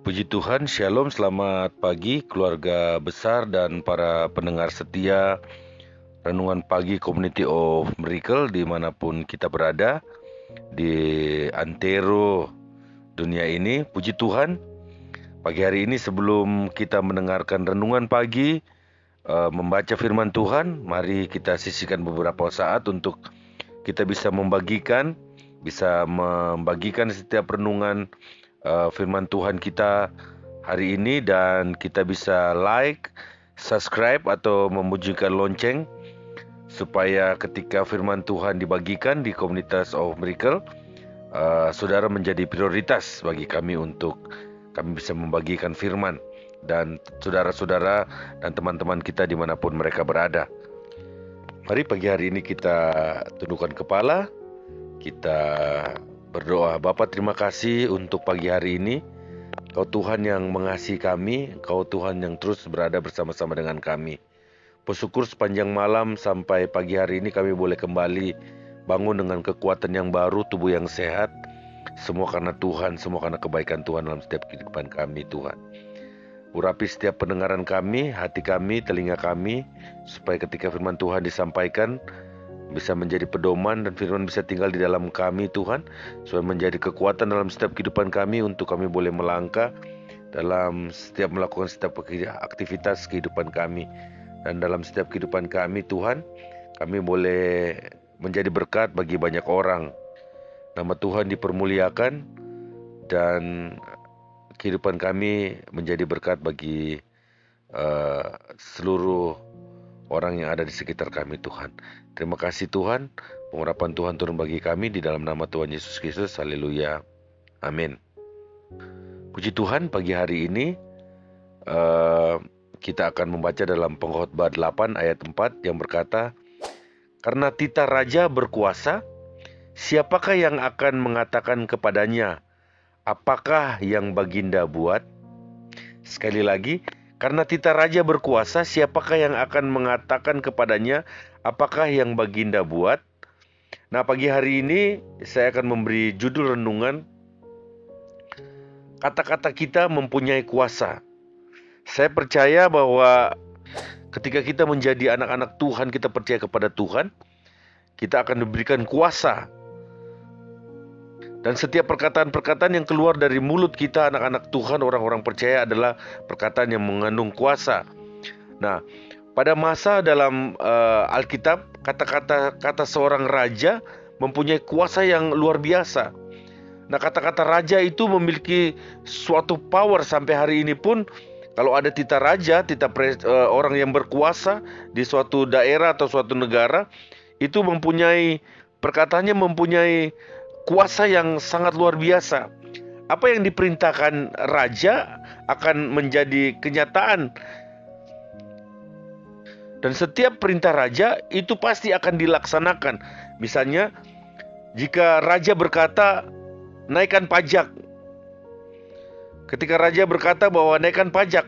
Puji Tuhan, Shalom, selamat pagi keluarga besar dan para pendengar setia Renungan Pagi Community of Miracle dimanapun kita berada di antero dunia ini. Puji Tuhan, pagi hari ini sebelum kita mendengarkan renungan pagi, membaca firman Tuhan, mari kita sisihkan beberapa saat untuk kita bisa membagikan setiap renungan firman Tuhan kita hari ini, dan kita bisa like, subscribe atau membunyikan lonceng supaya ketika firman Tuhan dibagikan di komunitas of Miracle, saudara menjadi prioritas bagi kami untuk kami bisa membagikan firman dan saudara-saudara dan teman-teman kita dimanapun mereka berada. Mari pagi hari ini kita tundukkan kepala, kita berdoa. Bapa, terima kasih untuk pagi hari ini. Kau Tuhan yang mengasihi kami, Kau Tuhan yang terus berada bersama-sama dengan kami. Bersyukur sepanjang malam sampai pagi hari ini kami boleh kembali bangun dengan kekuatan yang baru, tubuh yang sehat. Semua karena Tuhan, semua karena kebaikan Tuhan dalam setiap kehidupan kami, Tuhan. Urapi setiap pendengaran kami, hati kami, telinga kami, supaya ketika firman Tuhan disampaikan bisa menjadi pedoman dan firman bisa tinggal di dalam kami, Tuhan, supaya menjadi kekuatan dalam setiap kehidupan kami untuk kami boleh melangkah dalam setiap melakukan setiap aktivitas kehidupan kami. Dan dalam setiap kehidupan kami, Tuhan, kami boleh menjadi berkat bagi banyak orang. Nama Tuhan dipermuliakan dan kehidupan kami menjadi berkat bagi seluruh orang yang ada di sekitar kami, Tuhan. Terima kasih Tuhan, pengurapan Tuhan turun bagi kami di dalam nama Tuhan Yesus Kristus. Haleluya, amin. Puji Tuhan, pagi hari ini kita akan membaca dalam Pengkhotbah 8 ayat 4 yang berkata, "Karena titah raja berkuasa, siapakah yang akan mengatakan kepadanya, apakah yang baginda buat?" Sekali lagi, karena titah raja berkuasa, siapakah yang akan mengatakan kepadanya, apakah yang baginda buat? Nah, pagi hari ini saya akan memberi judul renungan, kata-kata kita mempunyai kuasa. Saya percaya bahwa ketika kita menjadi anak-anak Tuhan, kita percaya kepada Tuhan, kita akan diberikan kuasa. Dan setiap perkataan-perkataan yang keluar dari mulut kita, anak-anak Tuhan, orang-orang percaya, adalah perkataan yang mengandung kuasa. Nah, pada masa dalam Alkitab, kata-kata seorang raja mempunyai kuasa yang luar biasa. Nah, kata-kata raja itu memiliki suatu power sampai hari ini pun. Kalau ada titah raja, orang yang berkuasa di suatu daerah atau suatu negara, itu perkataannya mempunyai kuasa yang sangat luar biasa. Apa yang diperintahkan raja akan menjadi kenyataan. Dan setiap perintah raja itu pasti akan dilaksanakan. Misalnya, jika raja berkata naikkan pajak, ketika raja berkata bahwa naikkan pajak,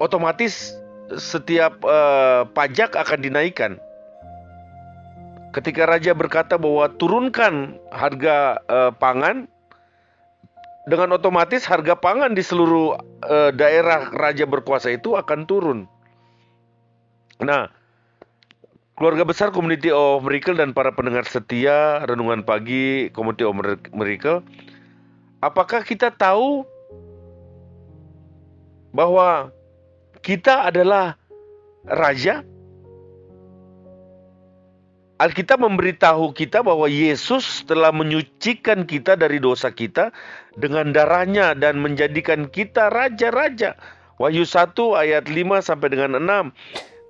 otomatis setiap pajak akan dinaikkan. Ketika raja berkata bahwa turunkan harga pangan, dengan otomatis harga pangan di seluruh daerah raja berkuasa itu akan turun. Nah, keluarga besar Community of Miracle dan para pendengar setia Renungan Pagi Community of Miracle, apakah kita tahu bahwa kita adalah raja? Alkitab memberitahu kita bahwa Yesus telah menyucikan kita dari dosa kita dengan darahnya dan menjadikan kita raja-raja. Wahyu 1 ayat 5 sampai dengan 6.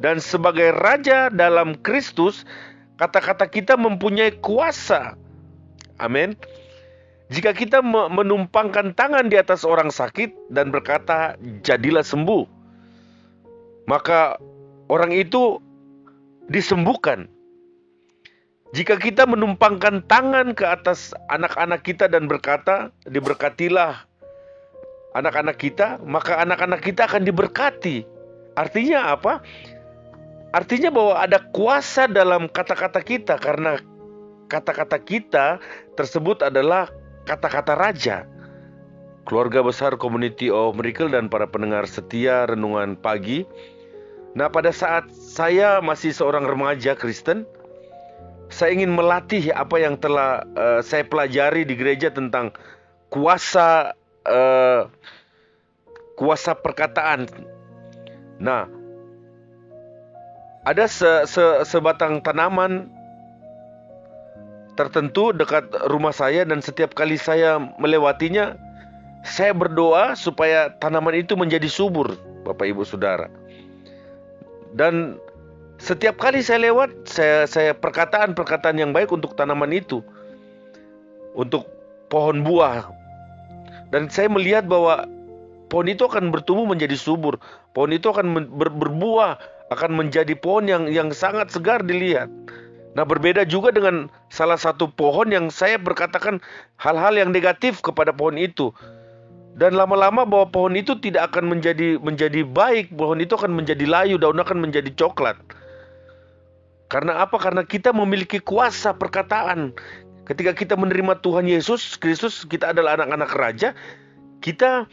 Dan sebagai raja dalam Kristus, kata-kata kita mempunyai kuasa. Amin. Jika kita menumpangkan tangan di atas orang sakit dan berkata, "Jadilah sembuh," maka orang itu disembuhkan. Jika kita menumpangkan tangan ke atas anak-anak kita dan berkata, "Diberkatilah anak-anak kita," maka anak-anak kita akan diberkati. Artinya apa? Artinya bahwa ada kuasa dalam kata-kata kita, karena kata-kata kita tersebut adalah kata-kata raja. keluarga besar Community of Miracle dan para pendengar setia Renungan Pagi. Nah, pada saat saya masih seorang remaja Kristen, saya ingin melatih apa yang telah saya pelajari di gereja tentang kuasa perkataan. Nah, ada sebatang tanaman tertentu dekat rumah saya, dan setiap kali saya melewatinya, saya berdoa supaya tanaman itu menjadi subur, Bapak Ibu Saudara. Dan setiap kali saya lewat, saya perkataan yang baik untuk tanaman itu, untuk pohon buah. Dan saya melihat bahwa pohon itu akan bertumbuh menjadi subur. Pohon itu akan berbuah, akan menjadi pohon yang sangat segar dilihat. Nah, berbeda juga dengan salah satu pohon yang saya berkatakan hal-hal yang negatif kepada pohon itu. Dan lama-lama bahwa pohon itu tidak akan menjadi baik, pohon itu akan menjadi layu, daunnya akan menjadi coklat. Karena apa? Karena kita memiliki kuasa perkataan. Ketika kita menerima Tuhan Yesus Kristus, kita adalah anak-anak raja, kita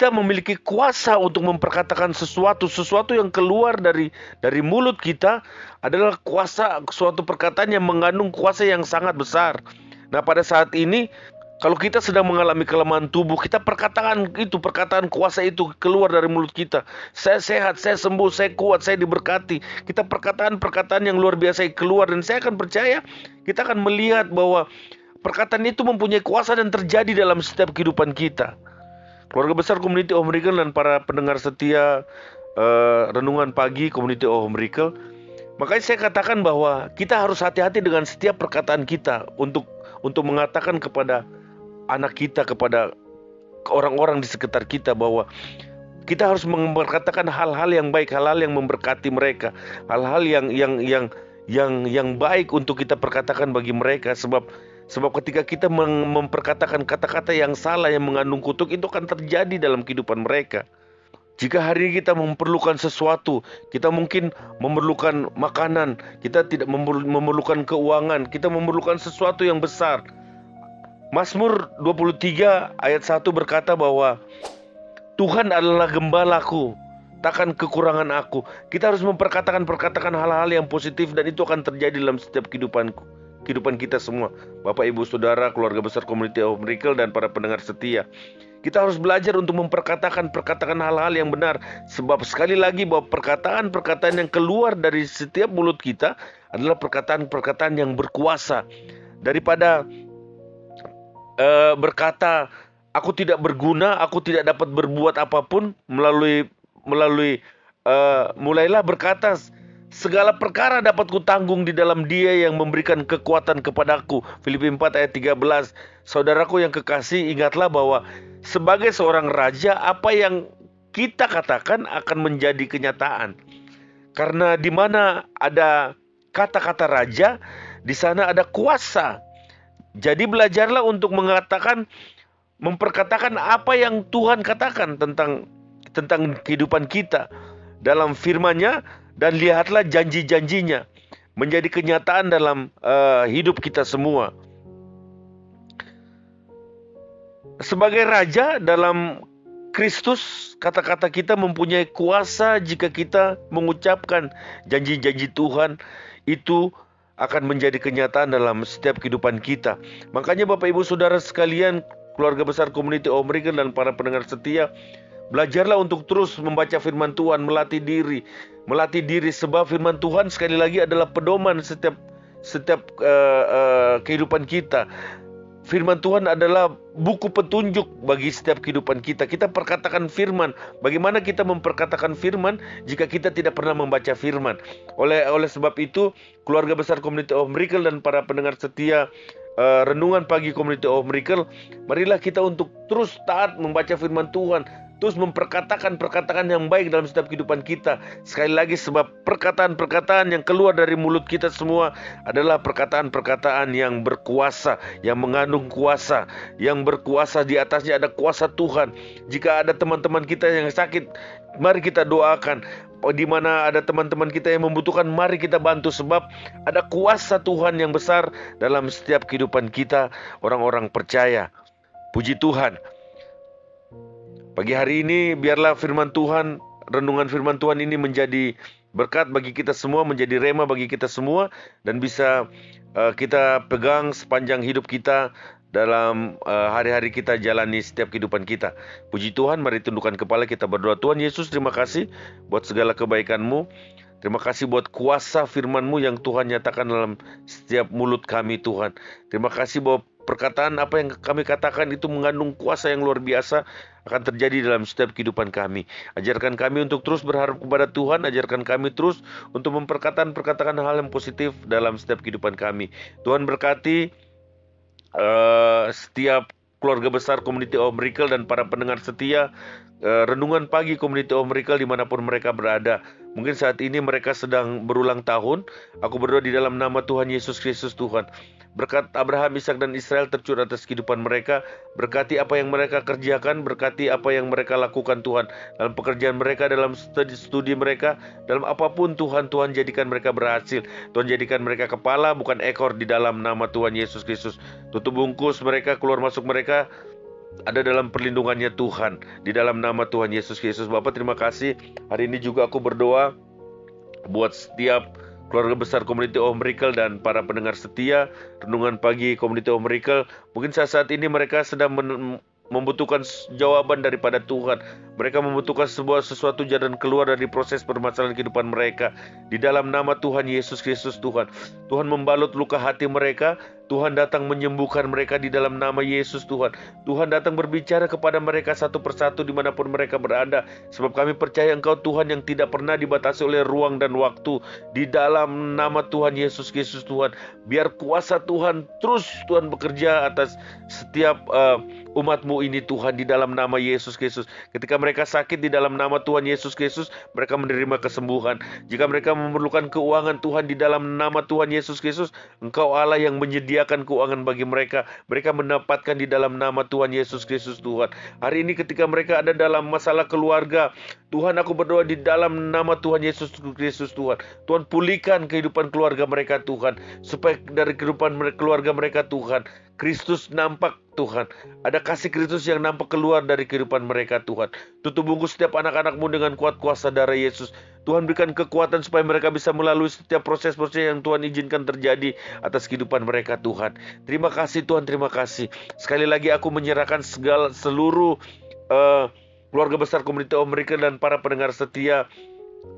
memiliki kuasa untuk memperkatakan sesuatu yang keluar dari mulut kita adalah kuasa, suatu perkataan yang mengandung kuasa yang sangat besar. Nah, pada saat ini, kalau kita sedang mengalami kelemahan tubuh, kita perkataan kuasa itu keluar dari mulut kita. Saya sehat, saya sembuh, saya kuat, saya diberkati. Kita perkataan yang luar biasa keluar, dan saya akan percaya, kita akan melihat bahwa perkataan itu mempunyai kuasa dan terjadi dalam setiap kehidupan kita. Keluarga besar Community of Miracle dan para pendengar setia Renungan Pagi Community of Miracle, makanya saya katakan bahwa kita harus hati-hati dengan setiap perkataan kita untuk mengatakan kepada anak kita, kepada orang-orang di sekitar kita, bahwa kita harus memperkatakan hal-hal yang baik, hal-hal yang memberkati mereka, hal-hal yang baik untuk kita perkatakan bagi mereka. Sebab ketika kita memperkatakan kata-kata yang salah, yang mengandung kutuk, itu akan terjadi dalam kehidupan mereka. Jika hari ini kita memerlukan sesuatu, kita mungkin memerlukan makanan, kita tidak memerlukan keuangan, kita memerlukan sesuatu yang besar. Mazmur 23 ayat 1 berkata bahwa Tuhan adalah gembalaku, takkan kekurangan aku. Kita harus memperkatakan hal-hal yang positif, dan itu akan terjadi dalam setiap kehidupan kita semua. Bapak, Ibu, Saudara, keluarga besar Community of Miracle dan para pendengar setia, kita harus belajar untuk memperkatakan hal-hal yang benar. Sebab sekali lagi bahwa perkataan yang keluar dari setiap mulut kita adalah perkataan yang berkuasa. Daripada berkata, aku tidak berguna, aku tidak dapat berbuat apapun, mulailah berkata, segala perkara dapat kutanggung di dalam Dia yang memberikan kekuatan kepadaku. Filipi 4 ayat 13. Saudaraku yang kekasih, ingatlah bahwa sebagai seorang raja, apa yang kita katakan akan menjadi kenyataan. Karena di mana ada kata-kata raja, di sana ada kuasa. Jadi belajarlah untuk memperkatakan apa yang Tuhan katakan tentang kehidupan kita dalam firman-Nya. Dan lihatlah janji-janjinya menjadi kenyataan dalam hidup kita semua. Sebagai raja dalam Kristus, kata-kata kita mempunyai kuasa. Jika kita mengucapkan janji-janji Tuhan, itu akan menjadi kenyataan dalam setiap kehidupan kita. Makanya Bapak, Ibu, Saudara sekalian, keluarga besar Community of Miracle dan para pendengar setia, belajarlah untuk terus membaca firman Tuhan, melatih diri, sebab firman Tuhan sekali lagi adalah pedoman setiap kehidupan kita. Firman Tuhan adalah buku petunjuk bagi setiap kehidupan kita. Kita perkatakan firman. Bagaimana kita memperkatakan firman jika kita tidak pernah membaca firman? Oleh sebab itu, keluarga besar Community of Miracle dan para pendengar setia Renungan Pagi Community of Miracle, marilah kita untuk terus taat membaca firman Tuhan, terus memperkatakan perkataan yang baik dalam setiap kehidupan kita. Sekali lagi, sebab perkataan-perkataan yang keluar dari mulut kita semua adalah perkataan-perkataan yang berkuasa, yang mengandung kuasa, yang berkuasa. Di atasnya ada kuasa Tuhan. Jika ada teman-teman kita yang sakit, mari kita doakan. Di mana ada teman-teman kita yang membutuhkan, mari kita bantu, sebab ada kuasa Tuhan yang besar dalam setiap kehidupan kita, orang-orang percaya. Puji Tuhan. Pagi hari ini biarlah firman Tuhan, renungan firman Tuhan ini menjadi berkat bagi kita semua, menjadi rema bagi kita semua, dan bisa kita pegang sepanjang hidup kita dalam hari-hari kita jalani setiap kehidupan kita. Puji Tuhan, mari tundukkan kepala kita berdoa. Tuhan Yesus, terima kasih buat segala kebaikan-Mu. Terima kasih buat kuasa firman-Mu yang Tuhan nyatakan dalam setiap mulut kami, Tuhan. Terima kasih bahwa perkataan apa yang kami katakan itu mengandung kuasa yang luar biasa akan terjadi dalam setiap kehidupan kami. Ajarkan kami untuk terus berharap kepada Tuhan. Ajarkan kami terus untuk memperkatakan hal yang positif dalam setiap kehidupan kami. Tuhan berkati setiap keluarga besar Community of Miracle dan para pendengar setia renungan pagi Community of Miracle dimanapun mereka berada. Mungkin saat ini mereka sedang berulang tahun. Aku berdoa di dalam nama Tuhan Yesus Kristus, Tuhan. Berkat Abraham, Ishak dan Israel tercurah atas kehidupan mereka. Berkati apa yang mereka kerjakan, berkati apa yang mereka lakukan, Tuhan. Dalam pekerjaan mereka, dalam studi mereka, dalam apapun, Tuhan, Tuhan jadikan mereka berhasil. Tuhan jadikan mereka kepala, bukan ekor, di dalam nama Tuhan Yesus Kristus. Tutup bungkus mereka, keluar masuk mereka ada dalam perlindungannya Tuhan, di dalam nama Tuhan Yesus Kristus. Bapak, terima kasih. Hari ini juga aku berdoa buat setiap keluarga besar Community of Miracle dan para pendengar setia renungan pagi Community of Miracle. Mungkin saat ini mereka sedang membutuhkan jawaban daripada Tuhan. Mereka membutuhkan sesuatu jalan keluar dari proses permasalahan kehidupan mereka. Di dalam nama Tuhan Yesus Kristus, Tuhan. Tuhan membalut luka hati mereka. Tuhan datang menyembuhkan mereka di dalam nama Yesus, Tuhan. Tuhan datang berbicara kepada mereka satu persatu dimanapun mereka berada. Sebab kami percaya Engkau Tuhan yang tidak pernah dibatasi oleh ruang dan waktu. Di dalam nama Tuhan Yesus Kristus, Tuhan. Biar kuasa Tuhan terus Tuhan bekerja atas setiap umat-Mu ini, Tuhan, di dalam nama Yesus Kristus. Ketika mereka sakit, di dalam nama Tuhan Yesus Kristus, mereka menerima kesembuhan. Jika mereka memerlukan keuangan, Tuhan, di dalam nama Tuhan Yesus Kristus, Engkau Allah yang menyediakan keuangan bagi mereka. Mereka mendapatkan di dalam nama Tuhan Yesus Kristus, Tuhan. Hari ini ketika mereka ada dalam masalah keluarga, Tuhan, aku berdoa di dalam nama Tuhan Yesus Kristus, Tuhan. Tuhan, pulihkan kehidupan keluarga mereka, Tuhan. Supaya dari kehidupan keluarga mereka, Tuhan, Kristus nampak, Tuhan. Ada kasih Kristus yang nampak keluar dari kehidupan mereka, Tuhan. Tutup bungkus setiap anak-anak-Mu dengan kuat kuasa darah Yesus. Tuhan, berikan kekuatan supaya mereka bisa melalui setiap proses-proses yang Tuhan izinkan terjadi atas kehidupan mereka, Tuhan. Terima kasih, Tuhan, terima kasih. Sekali lagi aku menyerahkan seluruh keluarga besar Community of Miracle dan para pendengar setia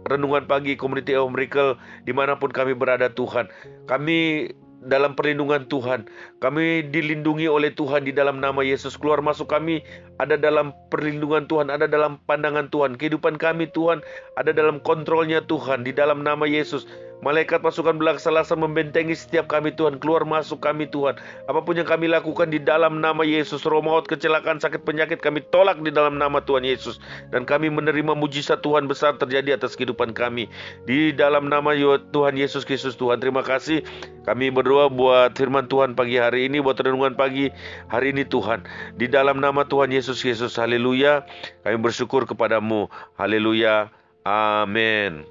renungan pagi Community of Miracle dimanapun kami berada, Tuhan. Kami dalam perlindungan Tuhan. Kami dilindungi oleh Tuhan di dalam nama Yesus. Keluar masuk kami ada dalam perlindungan Tuhan, ada dalam pandangan Tuhan. Kehidupan kami, Tuhan, ada dalam kontrolnya Tuhan di dalam nama Yesus. Malaikat pasukan belaksalasa membentengi setiap kami, Tuhan. Keluar masuk kami, Tuhan. Apapun yang kami lakukan di dalam nama Yesus, roh maut, kecelakaan, sakit, penyakit, kami tolak di dalam nama Tuhan Yesus. Dan kami menerima mujizat Tuhan besar terjadi atas kehidupan kami. Di dalam nama Tuhan Yesus Kristus, Tuhan. Terima kasih. Kami berdoa buat firman Tuhan pagi hari ini, buat renungan pagi hari ini, Tuhan. Di dalam nama Tuhan Yesus Kristus, haleluya. Kami bersyukur kepadamu, haleluya, amin.